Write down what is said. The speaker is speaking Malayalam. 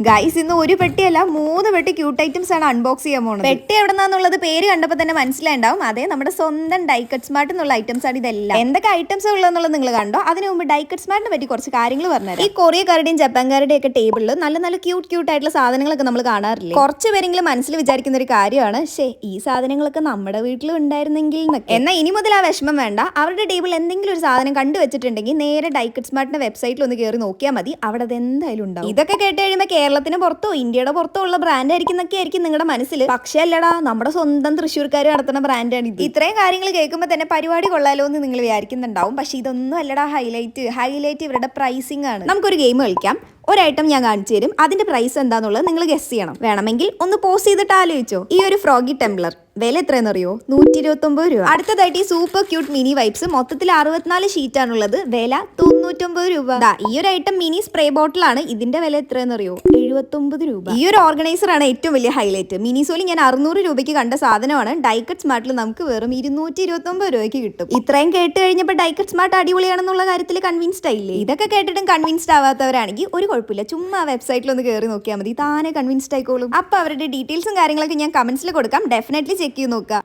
ഗൈസ് ഇന്ന് ഒരു പെട്ടിയല്ല 3 പെട്ടി ക്യൂട്ട് ഐറ്റംസ് ആണ് അൺബോക്സ് ചെയ്യാൻ പോകുന്നത്. പെട്ടി എവിടെന്നാന്നുള്ളത് പേര് കണ്ടപ്പോൾ തന്നെ മനസ്സിലായിണ്ടാവും. അതെ, നമ്മുടെ സ്വന്തം ഡൈക്കട്ട് സ്മാർട്ട് എന്നുള്ള ഐറ്റംസ് ആണ് ഇതെല്ലാം. എന്തൊക്കെ ഐറ്റംസ് ഉള്ളതെന്നുള്ളത് നിങ്ങൾ കണ്ടോ? അതിന് മുമ്പ് ഡൈക്കട്ട് സ്മാർട്ടിനെ പറ്റി കുറച്ച് കാര്യങ്ങൾ പറഞ്ഞുതരാം. ഈ കൊറിയക്കാരുടെയും ജപ്പാൻകാരുടെയും ഒക്കെ ടേബിളിൽ നല്ല നല്ല ക്യൂട്ട് ആയിട്ടുള്ള സാധനങ്ങളൊക്കെ നമ്മൾ കാണാറില്ലേ? കുറച്ച് പേരെങ്കിലും മനസ്സിൽ വിചാരിക്കുന്ന ഒരു കാര്യമാണ്, ഈ സാധനങ്ങളൊക്കെ നമ്മുടെ വീട്ടിലും ഉണ്ടായിരുന്നെങ്കിൽ എന്നൊക്കെ. എന്നാൽ ഇനി മുതൽ ആ വിഷമം വേണ്ട. അവരുടെ ടേബിളിൽ എന്തെങ്കിലും ഒരു സാധനം കണ്ടുവച്ചിട്ടുണ്ടെങ്കിൽ നേരെ ഡൈക്കട്ട് സ്മാർട്ടിന്റെ വെബ്സൈറ്റിൽ ഒന്ന് കയറി നോക്കിയാൽ മതി. അവിടെ അത് എന്തായാലും ഉണ്ടാവും. ഇതൊക്കെ കേട്ട് കഴിയുമ്പോൾ കേരളത്തിന് പുറത്തോ ഇന്ത്യയുടെ പുറത്തോ ഉള്ള ബ്രാൻഡ് ആയിരിക്കും എന്നൊക്കെ ആയിരിക്കും നിങ്ങളുടെ മനസ്സിൽ. പക്ഷേ അല്ലടാ, നമ്മുടെ സ്വന്തം തൃശ്ശൂർക്കാർ നടത്തുന്ന ബ്രാൻഡാണ് ഇത്. ഇത്രയും കാര്യങ്ങൾ കേൾക്കുമ്പോൾ തന്നെ പരിപാടി കൊള്ളാലോ എന്ന് നിങ്ങൾ വിചാരിക്കുന്നുണ്ടാവും. പക്ഷെ ഇതൊന്നും അല്ലടാ ഹൈലൈറ്റ് ഇവരുടെ പ്രൈസിംഗ് ആണ്. നമുക്കൊരു ഗെയിം കളിക്കാം. ഒരു ഐറ്റം ഞാൻ കാണിച്ചു തരും. അതിന്റെ പ്രൈസ് എന്താന്നുള്ളത് നിങ്ങൾ ഗസ് ചെയ്യണം. വേണമെങ്കിൽ ഒന്ന് പോസ് ചെയ്തിട്ട് ആലോചിച്ചോ. ഈ ഒരു ഫ്രോഗി ടെംബ്ലർ വില എത്രയെന്നറിയോ? 129 രൂപ. അടുത്തതായിട്ട് ഈ സൂപ്പർ ക്യൂട്ട് മിനി വൈപ്സ് മൊത്തത്തിൽ 64 ഷീറ്റ് ആണുള്ളത്. വില 99 രൂപ. ഈ ഒരു ഐറ്റം മിനി സ്പ്രേ ബോട്ടിൽ ആണ്. ഇതിന്റെ വില എത്രയെന്നറിയോ? 79 രൂപ. ഈ ഒരു ഓർഗനൈസർ ആണ് ഏറ്റവും വലിയ ഹൈലൈറ്റ്. മിനിസോലി ഞാൻ 600 രൂപയ്ക്ക് കണ്ട സാധനമാണ്. ഡൈക്കട്ട് സ്മാർട്ടിൽ നമുക്ക് വെറും 229 രൂപയ്ക്ക് കിട്ടും. ഇത്രയും കേട്ട് കഴിഞ്ഞപ്പോൾ ഡൈക്കട്ട് സ്മാർട്ട് അടിപൊളിയാണെന്നുള്ള കാര്യത്തിൽ കൺവിൻസ്ഡ് ആയില്ലേ? ഇതൊക്കെ കേട്ടിട്ടും കൺവിൻസ്ഡ് ആവാത്തവരാണെങ്കിൽ ഒരു കുഴപ്പമില്ല, ചുമ്മാ വെബ്സൈറ്റിൽ ഒന്ന് കയറി നോക്കിയാൽ മതി, താനെ കൺവിൻസ്ഡ് ആയിക്കോളും. അപ്പോൾ അവരുടെ ഡീറ്റെയിൽസും കാര്യങ്ങളൊക്കെ ഞാൻ കമന്റ്സിൽ കൊടുക്കാം. ഡെഫിനറ്റ്ലി ചെക്ക് ചെയ്ത് നോക്കുക.